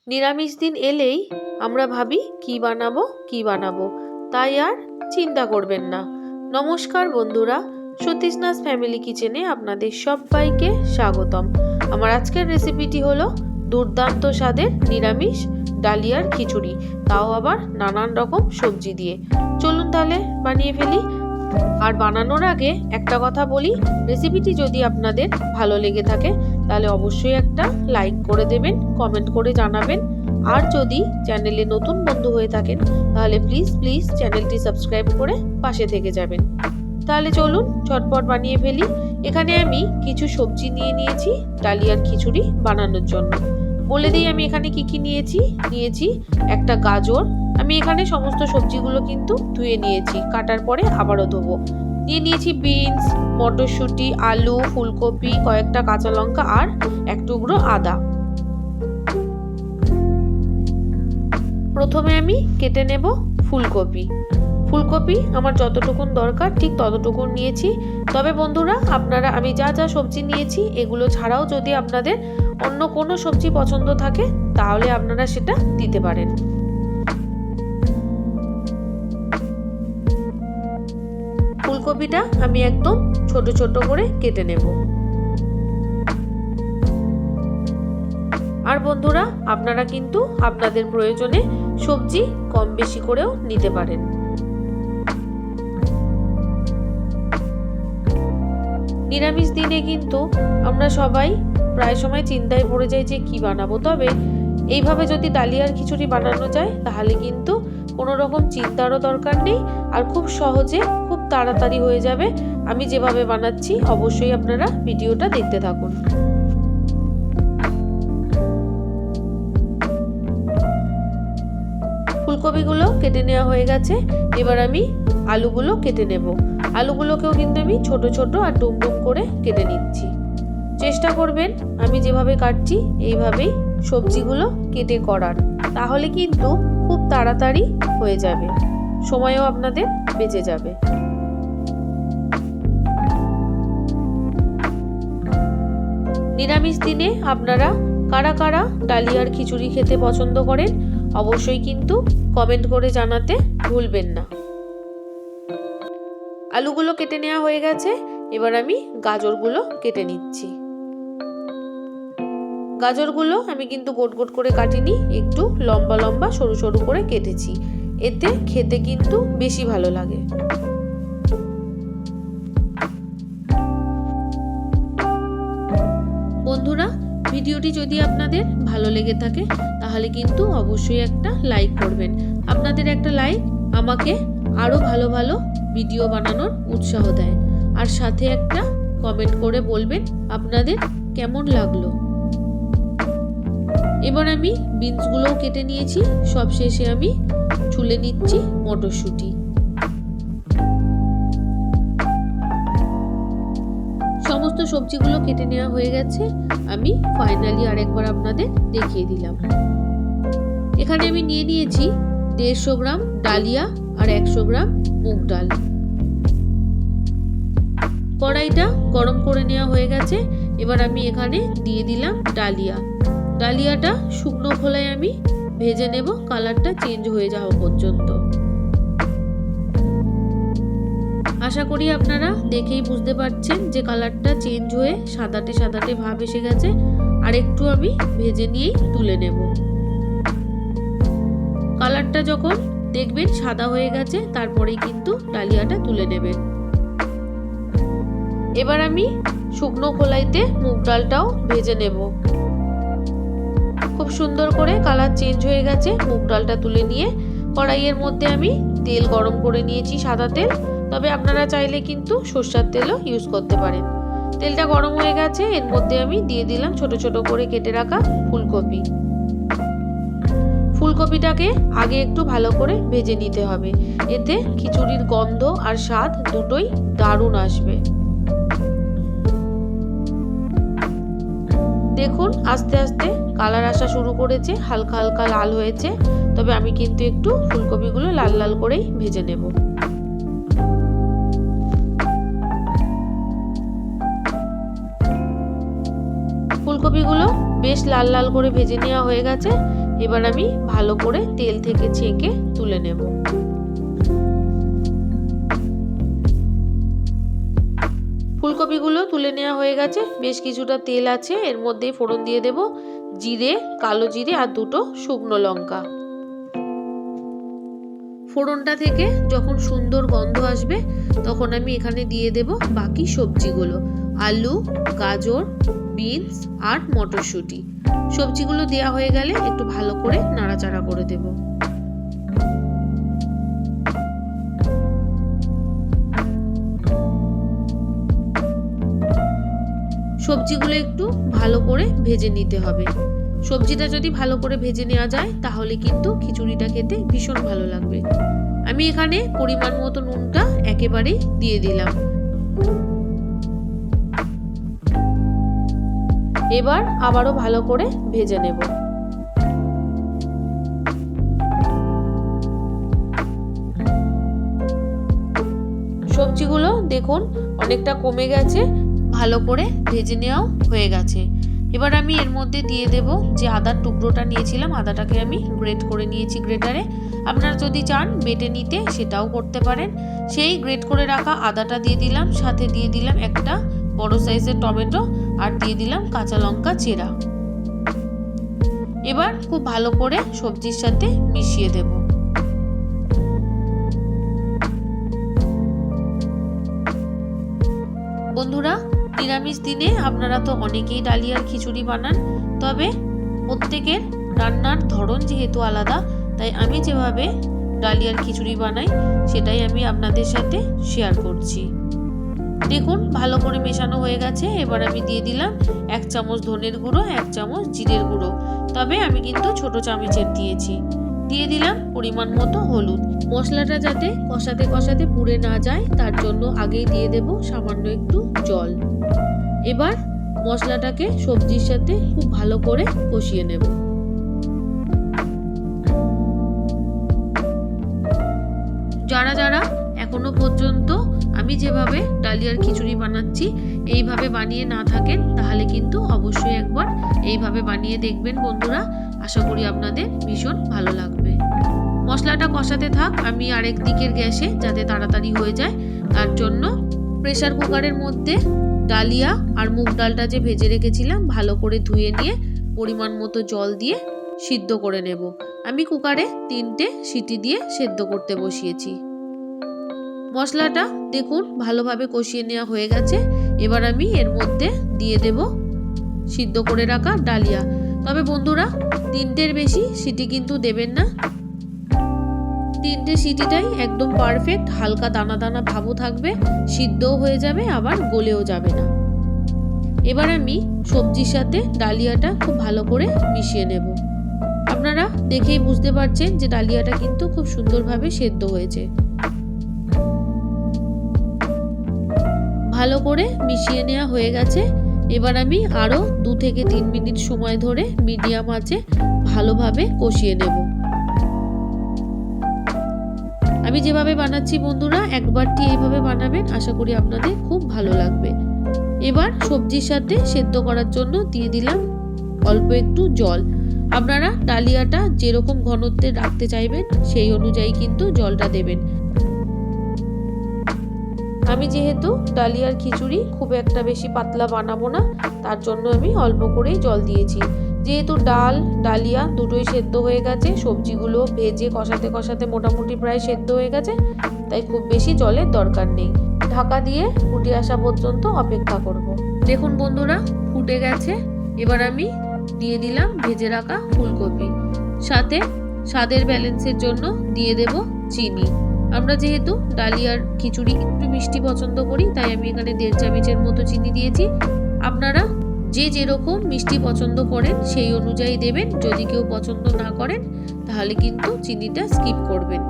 নিরামিষ দিন এলেই আমরা ভাবি কি বানাবো, তাই আর চিন্তা করবেন না। নমস্কার বন্ধুরা, সতীশনাথ ফ্যামিলি কিচেনে আপনাদের সবাইকে স্বাগতম। আমার আজকের রেসিপিটি হলো দুর্দান্ত স্বাদের নিরামিষ ডালিয়ার খিচুড়ি, তাও আবার নানান রকম সবজি দিয়ে। চলুন তাহলে বানিয়ে ফেলি। আর বানানোর আগে একটা কথা বলি, রেসিপিটি যদি আপনাদের ভালো লেগে থাকে তাহলে অবশ্যই একটা লাইক করে দেবেন, কমেন্ট করে জানাবেন। আর যদি চ্যানেলে নতুন বন্ধু হয়ে থাকেন তাহলে প্লিজ চ্যানেলটি সাবস্ক্রাইব করে পাশে থেকে যাবেন। তাহলে চলুন ঝটপট বানিয়ে ফেলি। এখানে আমি কিছু সবজি নিয়েছি ডালিয়ার খিচুড়ি বানানোর জন্য। বলে দিই আমি এখানে কি নিয়েছি একটা গাজর। আমি এখানে সমস্ত সবজিগুলো কিন্তু ধুয়ে নিয়েছি, কাটার পরে আবারও ধোবো। নিয়েছি বিনস, মটরশুঁটি, আলু, ফুলকপি, কয়েকটা কাঁচা লঙ্কা আর এক টুকরো আদা। প্রথমে আমি কেটে নেব ফুলকপি আমার যতটুকুন দরকার ঠিক ততটুকুন নিয়েছি। তবে বন্ধুরা, আপনারা আমি যা সবজি নিয়েছি এগুলো ছাড়াও যদি আপনাদের অন্য কোনো সবজি পছন্দ থাকে তাহলে আপনারা সেটা দিতে পারেন। ফুলকপিটা আমি একদম ছোট ছোট করে কেটে নেব। আর বন্ধুরা, আপনারা কিন্তু আপনাদের প্রয়োজনে সবজি কম বেশি করেও নিতে পারেন। নিরামিষ দিনে কিন্তু আমরা সবাই প্রায় সময় চিন্তায় পড়ে যাই যে কি বানাবো। তবে এইভাবে যদি ডালিয়ার খিচুড়ি বানানো যায় তাহলে কিন্তু কোনো রকম চিন্তারও দরকার নেই, আর খুব সহজে খুব তাড়াতাড়ি হয়ে যাবে। আমি যেভাবে বানাচ্ছি অবশ্যই আপনারা ভিডিওটা দেখতে থাকুন। ফুলকপিগুলো কেটে নেওয়া হয়ে গেছে, এবার আমি আলুগুলো কেটে নেব। আলুগুলোকেও কিন্তু আমি ছোট ছোট আর ডুমডুম করে কেটে নিচ্ছি। চেষ্টা করবেন আমি যেভাবে কাটছি এইভাবেই সবজিগুলো কেটে করার, তাহলে কিন্তু খুব তাড়াতাড়ি হয়ে যাবে, সময়ও আপনাদের বেঁচে যাবে। নিরামিষ দিনে আপনারা কারা কারা ডালিয়ার খিচুড়ি খেতে পছন্দ করেন অবশ্যই কিন্তু কমেন্ট করে জানাতে ভুলবেন না। আলুগুলো কেটে নেওয়া হয়ে গেছে, এবার আমি গাজরগুলো কেটে নিচ্ছি। গাজরগুলো আমি কিন্তু গোট গোট করে কাটিনি, একটু লম্বা লম্বা সরু সরু করে কেটেছি, এতে খেতে কিন্তু বেশি ভালো লাগে। বন্ধুরা, ভিডিওটি যদি আপনাদের ভালো লেগে থাকে তাহলে কিন্তু অবশ্যই একটা লাইক করবেন। আপনাদের একটা লাইক আমাকে আরো ভালো ভালো ভিডিও বানানোর উৎসাহ দেয়। আর সাথে একটা কমেন্ট করে বলবেন আপনাদের কেমন লাগলো। এবার আমি বিনসগুলোও কেটে নিয়েছি, সব শেষে আমি ছুলে নিচ্ছি মটরশুঁটি। সমস্ত সবজিগুলো কেটে নেওয়া হয়ে গেছে, আমি ফাইনালি আরেকবার আপনাদের দেখিয়ে দিলাম। এখানে আমি নিয়েছি 150 গ্রাম ডালিয়া আর 100 গ্রাম মুগ ডাল। কড়াইটা গরম করে নেওয়া হয়ে গেছে, এবার আমি এখানে দিয়ে দিলাম ডালিয়াটা শুকনো খোলায় আমি ভেজে নেব, কালারটা চেঞ্জ হয়ে যাওয়া পর্যন্ত। আশা করি আপনারা দেখেই বুঝতে পারছেন যে কালারটা চেঞ্জ হয়ে সাদাটে ভাব এসে গেছে। আর একটু আমি ভেজে নিয়েই তুলে নেব। কালারটা যখন দেখবেন সাদা হয়ে গেছে তারপরেই কিন্তু ডালিয়াটা তুলে নেবেন। এবার আমি শুকনো খোলাইতে মুগ ডালটাও ভেজে নেব। খুব সুন্দর করে কালার চেঞ্জ হয়ে গেছে, মুগ ডালটা তুলে নিয়ে কড়াইয়ের মধ্যে আমি তেল গরম করে নিয়েছি, সাদা তেল। তবে আপনারা চাইলে কিন্তু সরষের তেলও ইউজ করতে পারেন। তেলটা গরম হয়ে গেছে, এর মধ্যে আমি দিয়ে দিলাম ছোট ছোট করে কেটে রাখা ফুলকপিটাকে আগে একটু ভালো করে ভেজে নিতে হবে, এতে খিচুড়ির গন্ধ আর স্বাদ দুটোই দারুণ আসবে। দেখুন আস্তে আস্তে কালার আসা শুরু করেছে, হালকা হালকা লাল হয়েছে। তবে আমি কিন্তু একটু ফুলকপিগুলো লাল লাল করেই ভেজে নেব। ফুলকপিগুলো বেশ লাল লাল করে ভেজে নেওয়া হয়ে গেছে, এবার আমি ভালো করে তেল থেকে ছেঁকে তুলে নেব। ফুলকপিগুলো তুলে নেওয়া হয়ে গেছে, বেশ কিছুটা তেল আছে, এর মধ্যেই ফোড়ন দিয়ে দেব জিরে, কালো জিরে আর দুটো শুকনো লঙ্কা। ফোড়নটা থেকে যখন সুন্দর গন্ধ আসবে তখন আমি এখানে দিয়ে দেব বাকি সবজিগুলো, আলু, গাজর, বিনস আর মটরশুঁটি। সবজিগুলো দেওয়া হয়ে গেলে একটু ভালো করে নাড়াচাড়া করে দেব। সবজিগুলো একটু ভালো করে ভেজে নিতে হবে। সবজিটা যদি ভালো করে ভেজে নেওয়া যায় তাহলে কিন্তু খিচুড়িটা খেতে ভীষণ ভালো লাগবে। আমি এখানে পরিমাণ মতো নুনটা একেবারেই দিয়ে দিলাম। এবার আবারও ভালো করে ভেজে নেব। সবজিগুলো দেখুন অনেকটা কমে গেছে, ভালো করে ভেজে নেওয়াও হয়ে গেছে। এবার আমি এর মধ্যে দিয়ে দেব যে আদার টুকরোটা নিয়েছিলাম, আদাটাকে আমি গ্রেট করে নিয়েছি গ্রেটারে। আপনারা যদি চান বেটে নিতে সেটাও করতে পারেন। সেই গ্রেট করে রাখা আদাটা দিয়ে দিলাম, সাথে দিয়ে দিলাম একটা বড় সাইজের টমেটো আর দিয়ে দিলাম কাঁচা লঙ্কা চেরা। এবার খুব ভালো করে সবজির সাথে মিশিয়ে দেব। বন্ধুরা, নিরামিষ দিনে আপনারা তো অনেকেই ডালিয়ার খিচুড়ি বানান, তবে প্রত্যেকের রান্নার ধরন যেহেতু আলাদা, তাই আমি যেভাবে ডালিয়ার খিচুড়ি বানাই সেটাই আমি আপনাদের সাথে শেয়ার করছি। দেখুন ভালো করে মেশানো হয়ে গেছে। এবার আমি দিয়ে দিলাম 1 চামচ ধনের গুঁড়ো, 1 চামচ জিরের গুঁড়ো, তবে আমি কিন্তু ছোট চামচের দিয়েছি। দিয়ে দিলাম পরিমাণ মতো হলুদ। মশলাটা যাতে কষাতে কষাতে পুড়ে না যায় তার জন্য আগেই দিয়ে দেব সামান্য একটু জল। এবার মশলাটাকে সবজির সাথে খুব ভালো করে কষিয়ে নেব। যারা যারা এখনো পর্যন্ত আমি যেভাবে ডালিয়ার খিচুড়ি বানাচ্ছি এইভাবে বানিয়ে না থাকেন তাহলে কিন্তু অবশ্যই একবার এইভাবে বানিয়ে দেখবেন বন্ধুরা, আশা করি আপনাদের ভীষণ ভালো লাগবে। মশলাটা কষাতে থাক, আমি আরেক দিকের গ্যাসে যাতে তাড়াতাড়ি হয়ে যায় তার জন্য প্রেসার কুকারের মধ্যে ডালিয়া আর মুগ ডালটা যে ভেজে রেখেছিলাম ভালো করে ধুয়ে নিয়ে পরিমাণ মতো জল দিয়ে সিদ্ধ করে নেব। আমি কুকারে 3টে সিটি দিয়ে সেদ্ধ করতে বসিয়েছি। মশলাটা দেখুন ভালোভাবে কষিয়ে নেওয়া হয়ে গেছে। এবার আমি এর মধ্যে দিয়ে দেব সিদ্ধ করে রাখা ডালিয়া। তবে বন্ধুরা 3টের বেশি সিটি কিন্তু দেবেন না, 3টে সিটিটাই একদম পারফেক্ট, হালকা দানা দানা ভাবও থাকবে, সিদ্ধও হয়ে যাবে আবার গলেও যাবে না। এবার আমি সবজির সাথে ডালিয়াটা খুব ভালো করে মিশিয়ে নেব। আপনারা দেখেই বুঝতে পারছেন যে ডালিয়াটা কিন্তু খুব সুন্দরভাবে সেদ্ধ হয়েছে। ভালো করে মিশিয়ে নেওয়া হয়ে গেছে। এবার আমি আরও 2 থেকে 3 মিনিট সময় ধরে মিডিয়াম আঁচে ভালোভাবে কষিয়ে নেব। আমি যেভাবে বানাচ্ছি বন্ধুরা একবারটি এইভাবে বানাবেন, আশা করি আপনাদের খুব ভালো লাগবে। এবার সবজির সাথে সেদ্ধ করার জন্য দিয়ে দিলাম অল্প একটু জল। আপনারা ডালিয়াটা যেরকম ঘনত্বে রাখতে চাইবেন সেই অনুযায়ী কিন্তু জলটা দেবেন। আমি যেহেতু ডালিয়ার খিচুড়ি খুব একটা বেশি পাতলা বানাবো না তার জন্য আমি অল্প করেই জল দিয়েছি। যেহেতু ডাল ডালিয়া দুটোই সেদ্ধ হয়ে গেছে, সবজিগুলো ভেজে কষাতে কষাতে মোটামুটি প্রায় সেদ্ধ হয়ে গেছে, তাই খুব বেশি জলের দরকার নেই। ঢাকা দিয়ে ফুটে আসা পর্যন্ত অপেক্ষা করব। দেখুন বন্ধুরা ফুটে গেছে। এবার আমি দিয়ে দিলাম ভেজে রাখা ফুলকপি, সাথে স্বাদের ব্যালেন্সের জন্য দিয়ে দেব চিনি। আমরা যেহেতু ডালিয়ার খিচুড়ি একটু মিষ্টি পছন্দ করি তাই আমি এখানে 1.5 চামচের মতো চিনি দিয়েছি। আপনারা যে যেরকম মিষ্টি পছন্দ করেন সেই অনুযায়ী দেবেন, যদি কেউ পছন্দ না করেন তাহলে কিন্তু চিনিটা স্কিপ করবেন।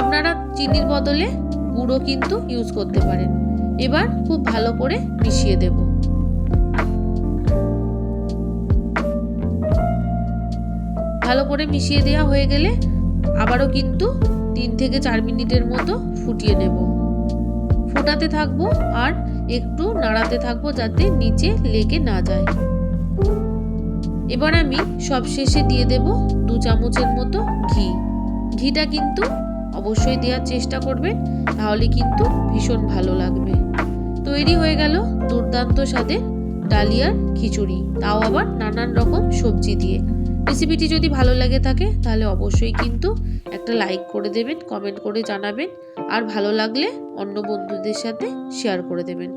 আপনারা চিনির বদলে গুঁড়ো কিন্তু ইউজ করতে পারেন। এবার খুব ভালো করে মিশিয়ে দেব। ভালো করে মিশিয়ে দেওয়া হয়ে গেলে আবারও কিন্তু 3 থেকে 4 মিনিটের মতো ফুটিয়ে নেব। ফোটাতে থাকবো আর একটু নাড়াতে থাকবো যাতে নিচে লেগে না যায়। এবার আমি সবশেষে দিয়ে দেব 2 চামচের মতো ঘি। ঘিটা কিন্তু অবশ্যই দেওয়ার চেষ্টা করবেন, তাহলে কিন্তু ভীষণ ভালো লাগবে। তৈরি হয়ে গেল দুর্দান্ত স্বাদের ডালিয়ার খিচুড়ি, তাও আবার নানান রকম সবজি দিয়ে। রেসিপিটি যদি ভালো লাগে থাকে তাহলে অবশ্যই কিন্তু একটা লাইক করে দেবেন, কমেন্ট করে জানাবেন, আর ভালো লাগলে অন্য বন্ধুদের সাথে শেয়ার করে দেবেন।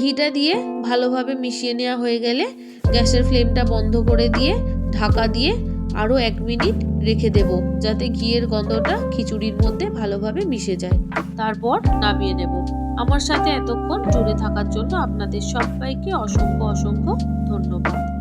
ঘিটা দিয়ে ভালোভাবে মিশিয়ে নেওয়া হয়ে গেলে গ্যাসের ফ্লেমটা বন্ধ করে দিয়ে ঢাকা দিয়ে আরও 1 মিনিট রেখে দেব, যাতে ঘিয়ের গন্ধটা খিচুড়ির মধ্যে ভালোভাবে মিশে যায়। তারপর নামিয়ে নেব। আমার সাথে এতক্ষণ জুড়ে থাকার জন্য আপনাদের সবাইকে অসংখ্য অসংখ্য ধন্যবাদ।